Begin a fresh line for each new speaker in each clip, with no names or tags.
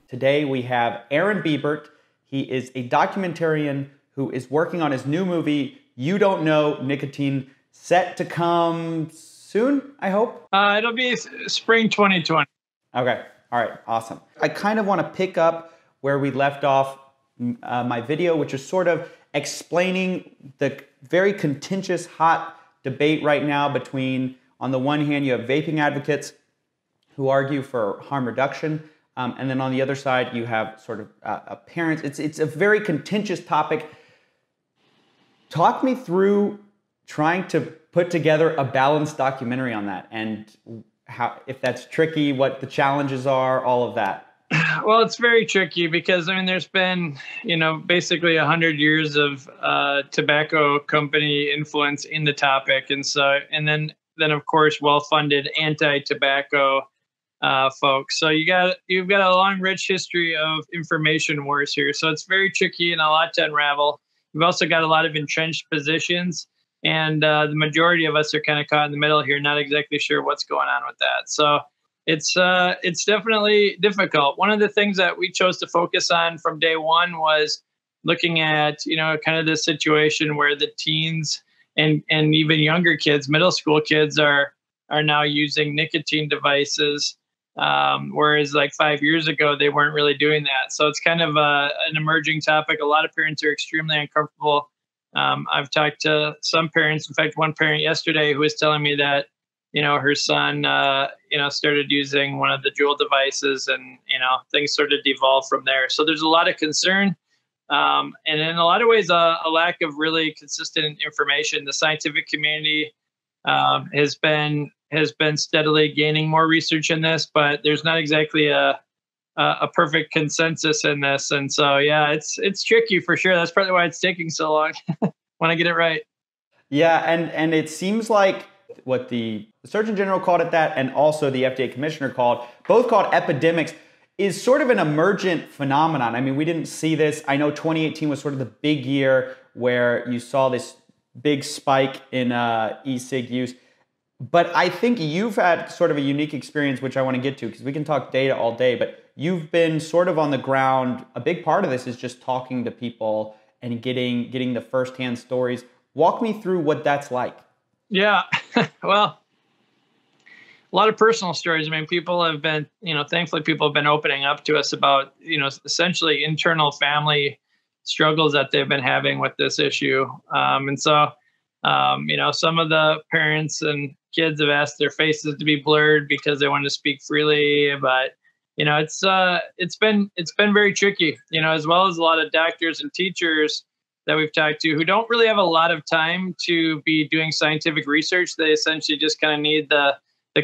Today we have Aaron Biebert. He is a documentarian who is working on his new movie, You Don't Know Nicotine, set to come soon, I hope?
It'll be spring 2020.
Okay, all right, awesome. I kind of want to pick up where we left off my video, which is sort of explaining the very contentious, hot debate right now between, on the one hand, you have vaping advocates who argue for harm reduction, and then on the other side, you have sort of parents. It's a very contentious topic. Talk me through trying to put together a balanced documentary on that, and how, if that's tricky, what the challenges are, all of that.
Well, it's very tricky because, I mean, there's been, basically 100 years of tobacco company influence in the topic. And so, and then of course, well-funded anti-tobacco folks. So you've got a long, rich history of information wars here. So it's very tricky and a lot to unravel. We've also got a lot of entrenched positions, and the majority of us are kind of caught in the middle here, not exactly sure what's going on with that. So it's definitely difficult. One of the things that we chose to focus on from day one was looking at, kind of the situation where the teens and even younger kids, middle school kids, are now using nicotine devices, whereas like 5 years ago they weren't really doing that. So it's kind of an emerging topic. A lot of parents are extremely uncomfortable. I've talked to some parents. In fact, one parent yesterday who was telling me that her son, started using one of the Juul devices, and, things sort of devolved from there. So there's a lot of concern. And in a lot of ways, a lack of really consistent information. The scientific community has been steadily gaining more research in this, but there's not exactly a perfect consensus in this. And so, yeah, it's tricky for sure. That's probably why it's taking so long when I get it right.
Yeah, and it seems like what the Surgeon General called it that, and also the FDA Commissioner both called epidemics, is sort of an emergent phenomenon. I mean, we didn't see this. I know 2018 was sort of the big year where you saw this big spike in e-cig use. But I think you've had sort of a unique experience, which I want to get to, because we can talk data all day, but you've been sort of on the ground. A big part of this is just talking to people and getting the firsthand stories. Walk me through what that's like. Yeah,
well, a lot of personal stories. I mean, people have been, thankfully people have been opening up to us about, essentially internal family struggles that they've been having with this issue. And so, some of the parents and kids have asked their faces to be blurred because they want to speak freely, but, it's been very tricky, as well as a lot of doctors and teachers that we've talked to who don't really have a lot of time to be doing scientific research. They essentially just kind of need the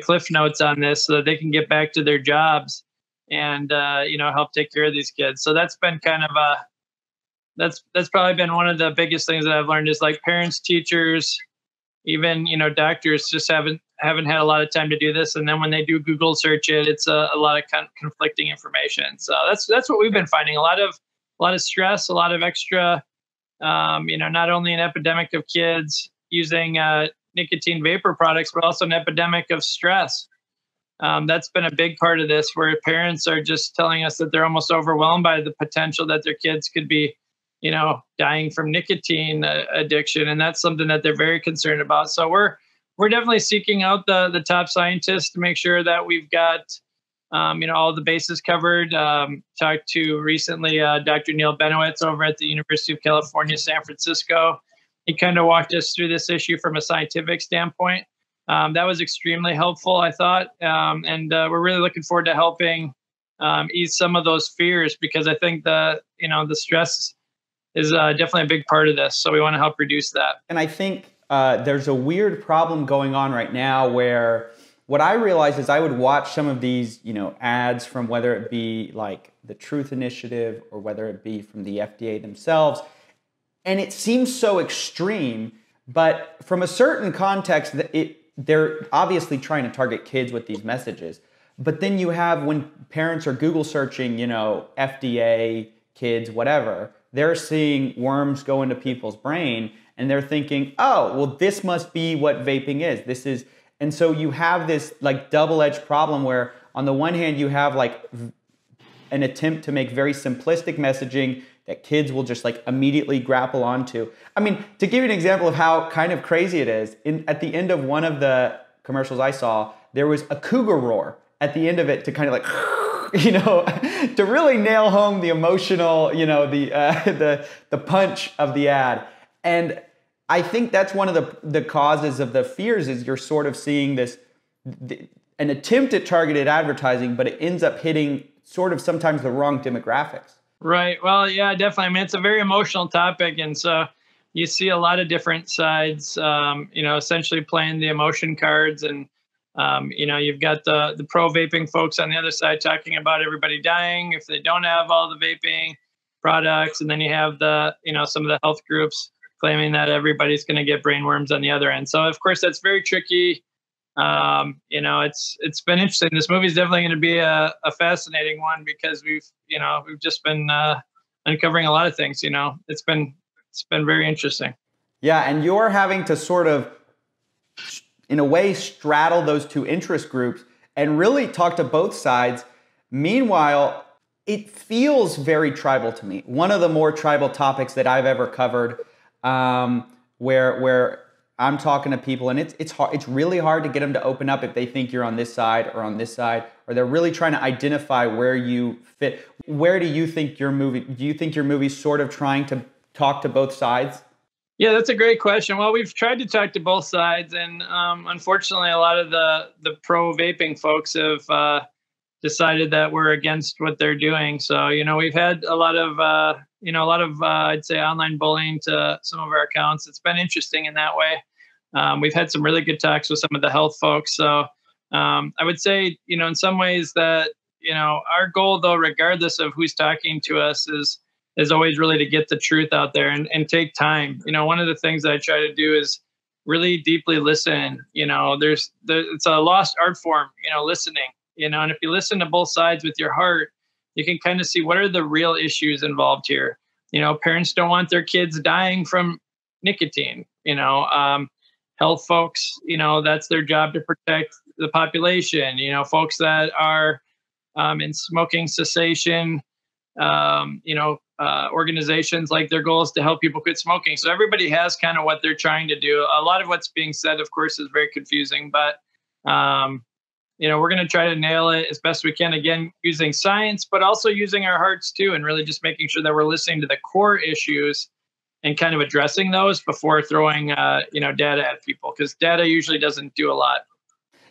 cliff notes on this so that they can get back to their jobs and, help take care of these kids. So that's been kind of that's probably been one of the biggest things that I've learned is, like, parents, teachers, even, doctors just haven't had a lot of time to do this. And then when they do Google search it, it's a lot of conflicting information. So that's what we've been finding. A lot of stress, a lot of extra, not only an epidemic of kids using nicotine vapor products, but also an epidemic of stress. That's been a big part of this, where parents are just telling us that they're almost overwhelmed by the potential that their kids could be, dying from nicotine addiction. And that's something that they're very concerned about. So we're definitely seeking out the top scientists to make sure that we've got, all the bases covered. Talked to recently Dr. Neil Benowitz over at the University of California, San Francisco. He kind of walked us through this issue from a scientific standpoint. That was extremely helpful, I thought. And we're really looking forward to helping ease some of those fears, because I think the stress is definitely a big part of this. So we want to help reduce that.
And I think there's a weird problem going on right now where what I realized is I would watch some of these, ads from, whether it be like the Truth Initiative or whether it be from the FDA themselves, and it seems so extreme, but from a certain context, they're obviously trying to target kids with these messages. But then you have, when parents are Google searching, FDA, kids, whatever, they're seeing worms go into people's brain, and they're thinking, oh, well, this must be what vaping is. This is, and so you have this like double-edged problem where on the one hand you have like an attempt to make very simplistic messaging that kids will just like immediately grapple onto. I mean, to give you an example of how kind of crazy it is, at the end of one of the commercials I saw, there was a cougar roar at the end of it to kind of like, you know, to really nail home the emotional, you know, the punch of the ad. And I think that's one of the causes of the fears is you're sort of seeing this, an attempt at targeted advertising, but it ends up hitting sort of sometimes the wrong demographics.
Right. Well, yeah, definitely. I mean, it's a very emotional topic. And so you see a lot of different sides, you know, essentially playing the emotion cards. And, you know, you've got the pro vaping folks on the other side talking about everybody dying if they don't have all the vaping products. And then you have you know, some of the health groups claiming that everybody's going to get brainworms on the other end. So, of course, that's very tricky. You know, it's been interesting. This movie is definitely going to be a fascinating one because we've just been uncovering a lot of things. You know, it's been very interesting.
Yeah, and you're having to sort of, in a way, straddle those two interest groups and really talk to both sides. Meanwhile, it feels very tribal to me. One of the more tribal topics that I've ever covered, where I'm talking to people and it's hard, it's really hard to get them to open up if they think you're on this side or on this side, or they're really trying to identify where you fit. Where do you think your movie's sort of trying to talk to both sides?
Yeah, that's a great question. Well, we've tried to talk to both sides, and unfortunately, a lot of the pro vaping folks have decided that we're against what they're doing. So, you know, we've had a lot of I'd say online bullying to some of our accounts. It's been interesting in that way. We've had some really good talks with some of the health folks. So I would say, you know, in some ways that, you know, our goal, though, regardless of who's talking to us, is always really to get the truth out there and take time. You know, one of the things that I try to do is really deeply listen. You know, it's a lost art form, you know, listening, you know, and if you listen to both sides with your heart, you can kind of see what are the real issues involved here. You know, parents don't want their kids dying from nicotine, you know, health folks, you know, that's their job to protect the population, you know, folks that are in smoking cessation, you know, organizations, like their goal is to help people quit smoking. So everybody has kind of what they're trying to do. A lot of what's being said, of course, is very confusing, but, you know, we're going to try to nail it as best we can, again, using science, but also using our hearts too, and really just making sure that we're listening to the core issues and kind of addressing those before throwing, you know, data at people, because data usually doesn't do a lot.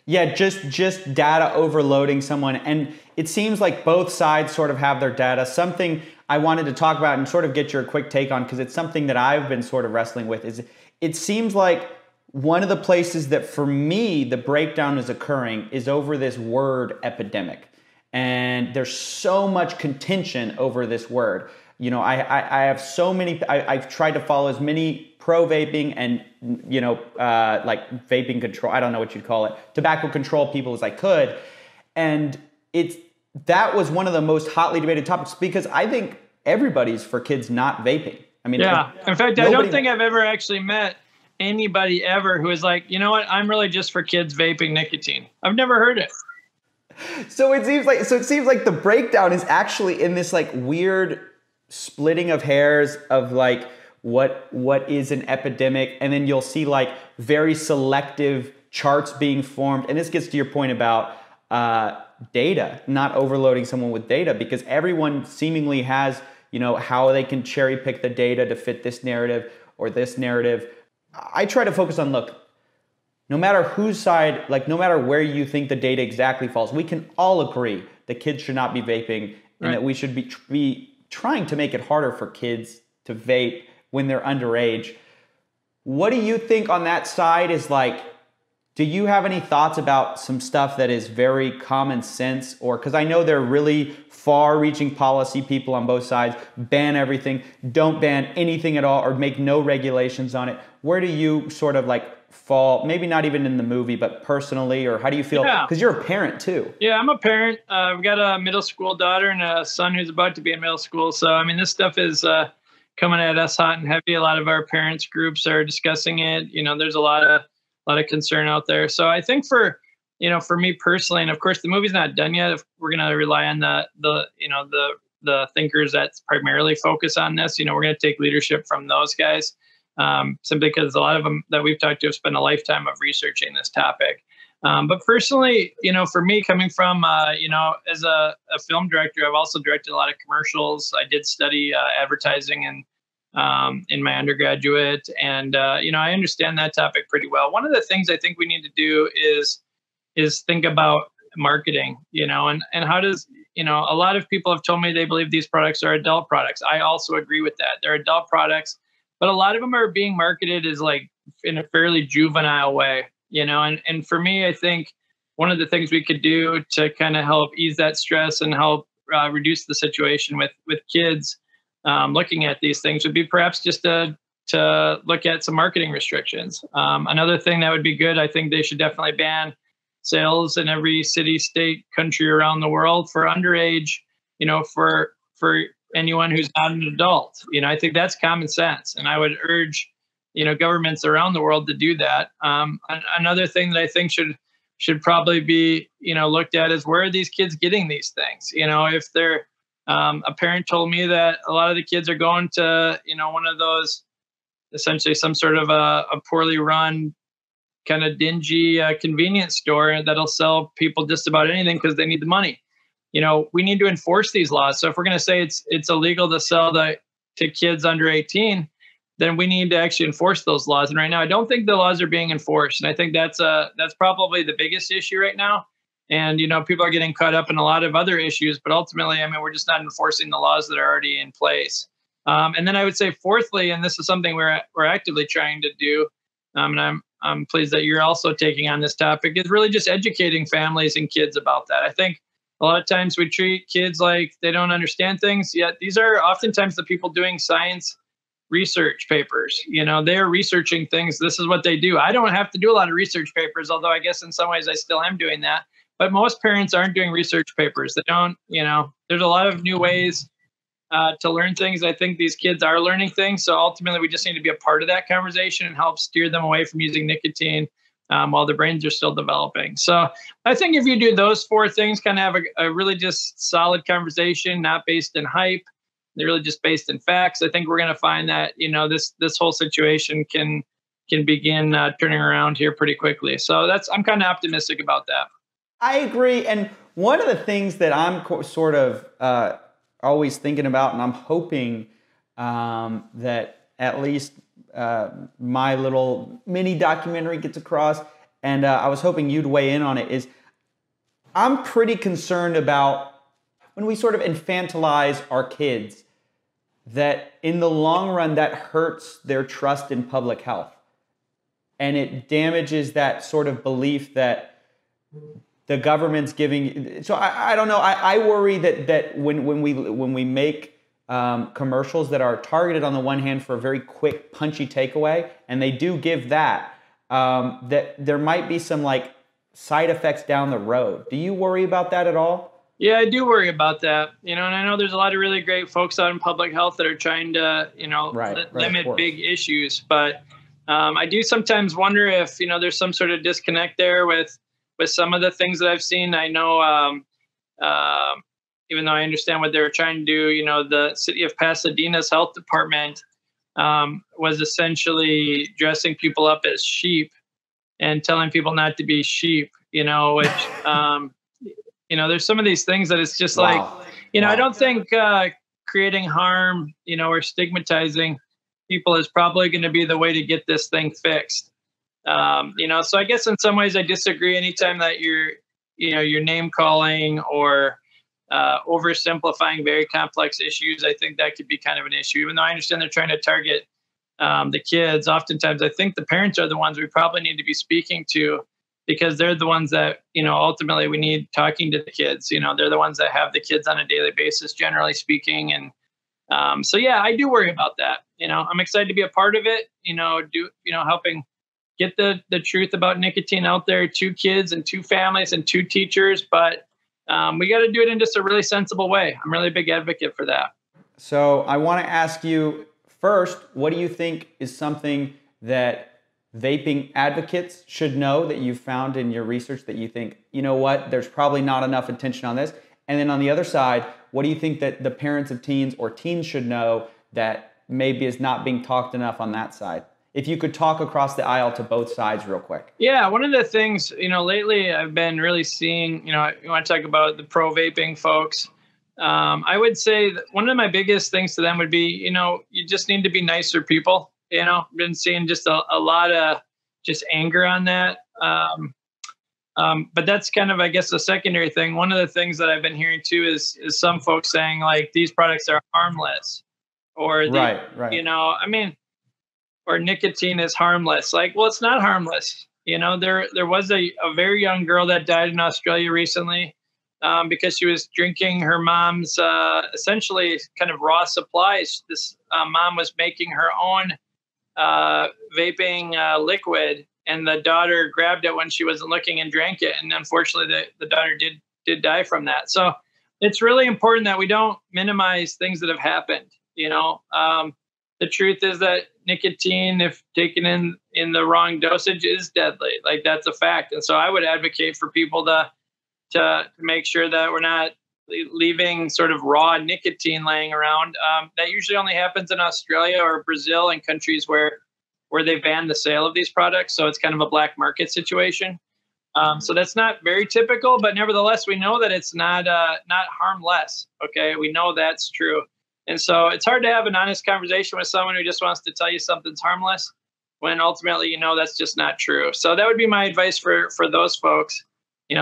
Yeah, just data overloading someone. And it seems like both sides sort of have their data. Something I wanted to talk about and sort of get your quick take on, because it's something that I've been sort of wrestling with, is it seems like one of the places that for me the breakdown is occurring is over this word epidemic. And there's so much contention over this word. You know, I have so many, I've tried to follow as many pro-vaping and, you know, like vaping control, I don't know what you'd call it, tobacco control people as I could. And that was one of the most hotly debated topics, because I think everybody's for kids not vaping. I mean,
yeah. In fact, I don't think I've ever actually met anybody ever who is like, you know what, I'm really just for kids vaping nicotine. I've never heard it.
So it seems like the breakdown is actually in this like weird splitting of hairs of like what is an epidemic, and then you'll see like very selective charts being formed. And this gets to your point about data, not overloading someone with data, because everyone seemingly has, you know, how they can cherry pick the data to fit this narrative or this narrative. I try to focus on, look, no matter whose side, like no matter where you think the data exactly falls, we can all agree that kids should not be vaping, and that we should be trying to make it harder for kids to vape when they're underage. What do you think on that side is like, do you have any thoughts about some stuff that is very common sense? Or, because I know there are really far-reaching policy people on both sides, ban everything, don't ban anything at all, or make no regulations on it. Where do you sort of like fall, maybe not even in the movie, but personally, or how do you feel? Because you're a parent too.
Yeah, I'm a parent. I've got a middle school daughter and a son who's about to be in middle school. So, I mean, this stuff is coming at us hot and heavy. A lot of our parents groups are discussing it. There's a lot of concern out there. So I think for me personally, and of course the movie's not done yet. If we're going to rely on the thinkers that primarily focus on this, we're going to take leadership from those guys, simply because a lot of them that we've talked to have spent a lifetime of researching this topic. But personally, for me, coming from, as a film director, I've also directed a lot of commercials. I did study advertising in my undergraduate, and I understand that topic pretty well. One of the things I think we need to do is think about marketing, and how does, a lot of people have told me they believe these products are adult products. I also agree with that. They're adult products, but a lot of them are being marketed as like in a fairly juvenile way. And for me, I think one of the things we could do to kind of help ease that stress and help reduce the situation with kids looking at these things would be perhaps just to look at some marketing restrictions. Another thing that would be good, I think they should definitely ban sales in every city, state, country around the world for underage, for anyone who's not an adult. I think that's common sense. And I would urge governments around the world to do that. Another thing that I think should probably be, looked at is, where are these kids getting these things? If they're, a parent told me that a lot of the kids are going to, one of those, essentially some sort of a poorly run, kind of dingy convenience store that'll sell people just about anything because they need the money. We need to enforce these laws. So if we're going to say it's illegal to sell to kids under 18, then we need to actually enforce those laws. And right now, I don't think the laws are being enforced. And I think that's probably the biggest issue right now. And, people are getting caught up in a lot of other issues, but ultimately, we're just not enforcing the laws that are already in place. And then I would say, fourthly, and this is something we're actively trying to do, and I'm pleased that you're also taking on this topic, is really just educating families and kids about that. I think a lot of times we treat kids like they don't understand things, yet these are oftentimes the people doing science research papers. They're researching things. This is what they do. I don't have to do a lot of research papers, although I guess in some ways I still am doing that. But most parents aren't doing research papers. They don't, there's a lot of new ways to learn things. I think these kids are learning things. So ultimately, we just need to be a part of that conversation and help steer them away from using nicotine while their brains are still developing. So I think if you do those four things, kind of have a really just solid conversation, not based in hype, they're really just based in facts, I think we're going to find that, this whole situation can begin turning around here pretty quickly. So I'm kind of optimistic about that.
I agree. And one of the things that I'm sort of always thinking about, and I'm hoping that at least my little mini documentary gets across, and I was hoping you'd weigh in on it, is I'm pretty concerned about when we sort of infantilize our kids, that in the long run, that hurts their trust in public health. And it damages that sort of belief that the government's giving. So I don't know. I worry that when we make commercials that are targeted on the one hand for a very quick, punchy takeaway, and they do give that, that there might be some like side effects down the road. Do you worry about that at all?
Yeah, I do worry about that. And I know there's a lot of really great folks out in public health that are trying to, limit big issues. But I do sometimes wonder if, there's some sort of disconnect there with some of the things that I've seen. I know, even though I understand what they were trying to do, the city of Pasadena's health department was essentially dressing people up as sheep and telling people not to be sheep, which, there's some of these things that it's just like, I don't think creating harm, or stigmatizing people is probably going to be the way to get this thing fixed. So I guess in some ways I disagree. Anytime that you're name calling or oversimplifying very complex issues, I think that could be kind of an issue. Even though I understand they're trying to target the kids, oftentimes I think the parents are the ones we probably need to be speaking to, because they're the ones that, ultimately we need talking to the kids. They're the ones that have the kids on a daily basis, generally speaking. And so, yeah, I do worry about that. I'm excited to be a part of it, helping get the truth about nicotine out there to kids and to families and to teachers. But we got to do it in just a really sensible way. I'm really a big advocate for that.
So I want to ask you First, what do you think is something that vaping advocates should know that you found in your research that you think, you know what, there's probably not enough attention on this? And then on the other side, what do you think that the parents of teens or teens should know that maybe is not being talked enough on that side? If you could talk across the aisle to both sides real quick.
Yeah, one of the things, lately I've been really seeing, you want to talk about the pro vaping folks. I would say that one of my biggest things to them would be, you just need to be nicer people. Been seeing just a lot of just anger on that. But that's kind of, I guess, a secondary thing. One of the things that I've been hearing too is some folks saying like these products are harmless, or
right.
or nicotine is harmless. Like, well, it's not harmless. There was a very young girl that died in Australia recently because she was drinking her mom's essentially kind of raw supplies. This mom was making her own vaping liquid, and the daughter grabbed it when she wasn't looking and drank it. And unfortunately, the daughter did die from that. So it's really important that we don't minimize things that have happened. The truth is that nicotine, if taken in the wrong dosage, is deadly. Like, that's a fact. And so I would advocate for people to make sure that we're not leaving sort of raw nicotine laying around. That usually only happens in Australia or Brazil and countries where they ban the sale of these products. So it's kind of a black market situation. So that's not very typical, but nevertheless, we know that it's not harmless. Okay, we know that's true. And so it's hard to have an honest conversation with someone who just wants to tell you something's harmless when ultimately, that's just not true. So that would be my advice for those folks.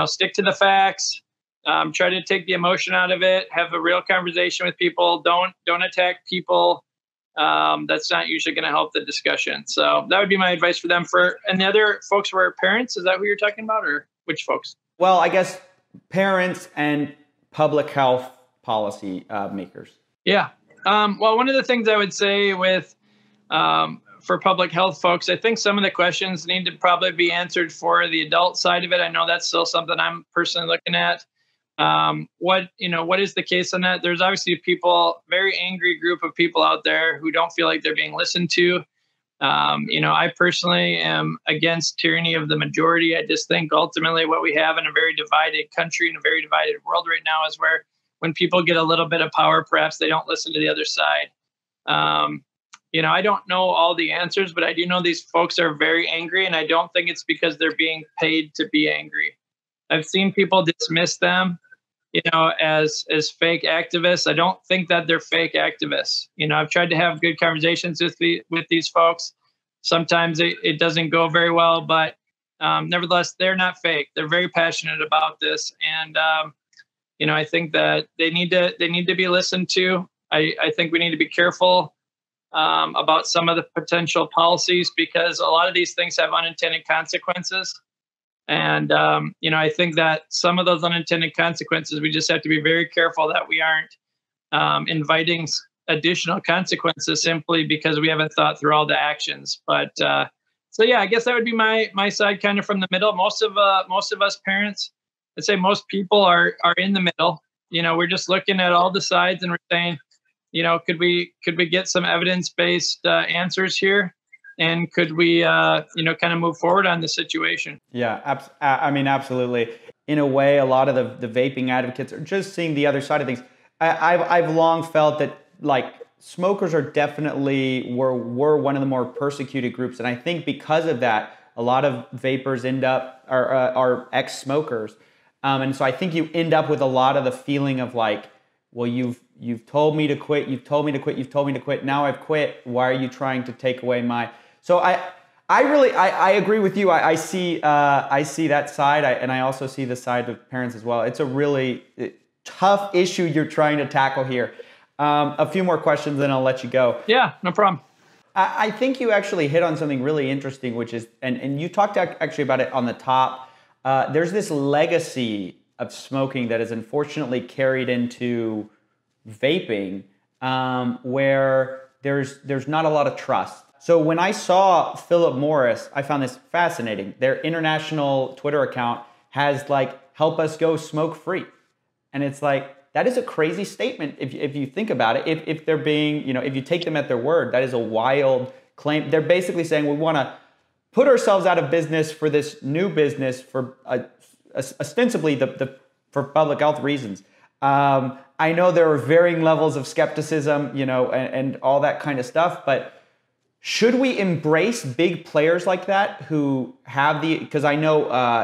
Stick to the facts. Try to take the emotion out of it. Have a real conversation with people. Don't attack people. That's not usually going to help the discussion. So that would be my advice for them. And the other folks were parents. Is that who you're talking about, or which folks?
Well, I guess parents and public health policy makers.
Yeah. Well, one of the things I would say with for public health folks, I think some of the questions need to probably be answered for the adult side of it. I know that's still something I'm personally looking at. What is the case on that? There's obviously very angry group of people out there who don't feel like they're being listened to. I personally am against tyranny of the majority. I just think ultimately what we have in a very divided country and a very divided world right now is where when people get a little bit of power, perhaps they don't listen to the other side. I don't know all the answers, but I do know these folks are very angry, and I don't think it's because they're being paid to be angry. I've seen people dismiss them, as fake activists. I don't think that they're fake activists. I've tried to have good conversations with these folks. Sometimes it doesn't go very well, but nevertheless, they're not fake. They're very passionate about this, and I think that they need to be listened to. I think we need to be careful about some of the potential policies, because a lot of these things have unintended consequences. And, I think that some of those unintended consequences, we just have to be very careful that we aren't inviting additional consequences simply because we haven't thought through all the actions. But so, yeah, I guess that would be my side, kind of from the middle. Most of us parents, I'd say most people are in the middle. We're just looking at all the sides and we're saying, could we get some evidence-based answers here? And could we, kind of move forward on the situation?
Yeah, absolutely. In a way, a lot of the vaping advocates are just seeing the other side of things. I've long felt that like smokers are definitely were one of the more persecuted groups, and I think because of that, a lot of vapors are ex-smokers, and so I think you end up with a lot of the feeling of like, well, you've told me to quit, you've told me to quit. Now I've quit. Why are you trying to take away my? So I agree with you. I see that side, and I also see the side of parents as well. It's a really tough issue you're trying to tackle here. A few more questions, then I'll let you go.
Yeah, no problem.
I think you actually hit on something really interesting, which is, and you talked actually about it on the top. There's this legacy of smoking that is unfortunately carried into vaping, where there's not a lot of trust. So when I saw Philip Morris, I found this fascinating. Their international Twitter account has like, help us go smoke free. And it's like, that is a crazy statement if you think about it. If they're being, if you take them at their word, that is a wild claim. They're basically saying we want to put ourselves out of business for this new business for ostensibly for public health reasons. I know there are varying levels of skepticism, and all that kind of stuff, but should we embrace big players like that who have because I know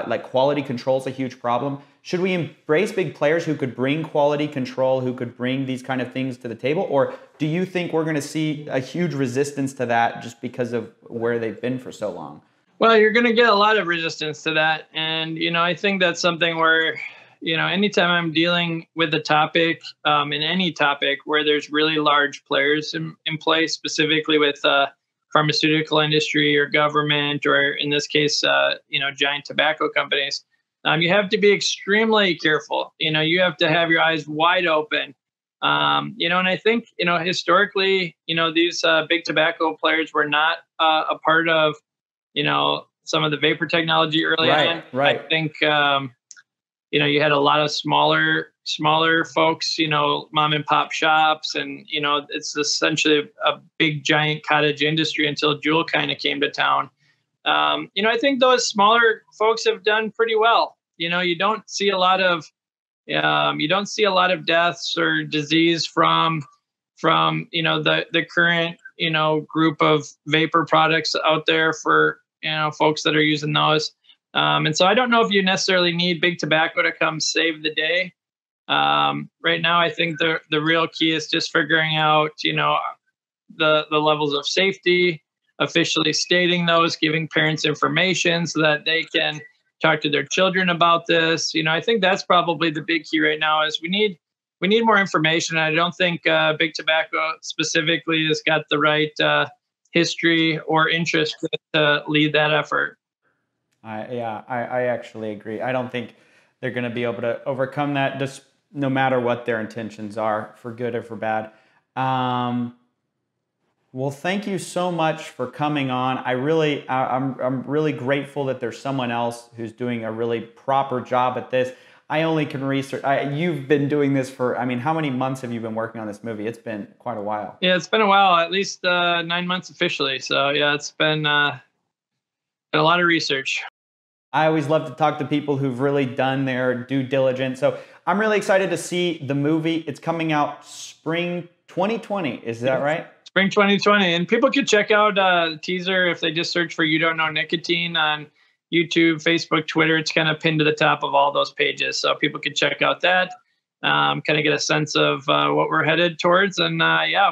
like quality control is a huge problem. Should we embrace big players who could bring quality control, who could bring these kind of things to the table? Or do you think we're going to see a huge resistance to that just because of where they've been for so long?
Well, you're going to get a lot of resistance to that. And, I think that's something where, anytime I'm dealing with a topic, in any topic where there's really large players in play, specifically with pharmaceutical industry or government, or in this case, giant tobacco companies, you have to be extremely careful. You have to have your eyes wide open. And I think, historically, these big tobacco players were not a part of, some of the vapor technology early on.
Right.
I think, you had a lot of smaller folks, mom and pop shops, and, it's essentially a big giant cottage industry until Juul kind of came to town. I think those smaller folks have done pretty well. You don't see a lot of deaths or disease from the current, group of vapor products out there for, folks that are using those. And so I don't know if you necessarily need big tobacco to come save the day. Right now, I think the real key is just figuring out, the levels of safety, officially stating those, giving parents information so that they can talk to their children about this. I think that's probably the big key right now is we need more information. I don't think big tobacco specifically has got the right history or interest to lead that effort.
I actually agree. I don't think they're going to be able to overcome that, just no matter what their intentions are, for good or for bad. Well, thank you so much for coming on. I'm really grateful that there's someone else who's doing a really proper job at this. I only can research. You've been doing this for, how many months have you been working on this movie? It's been quite a while.
Yeah, it's been a while, at least 9 months officially. So yeah, it's been a lot of research.
I always love to talk to people who've really done their due diligence. So I'm really excited to see the movie. It's coming out spring 2020. Is that right?
Spring 2020. And people could check out the teaser if they just search for You Don't Know Nicotine on YouTube, Facebook, Twitter. It's kind of pinned to the top of all those pages. So people could check out that, kind of get a sense of what we're headed towards. And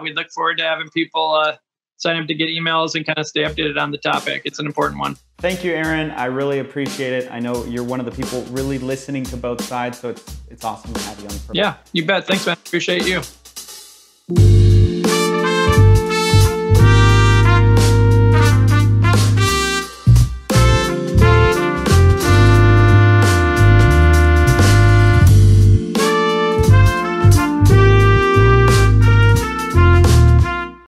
we look forward to having people sign up to get emails and kind of stay updated on the topic. It's an important one.
Thank you, Aaron. I really appreciate it. I know you're one of the people really listening to both sides, so it's awesome to have you on the program.
Yeah, you bet. Thanks, man. Appreciate you.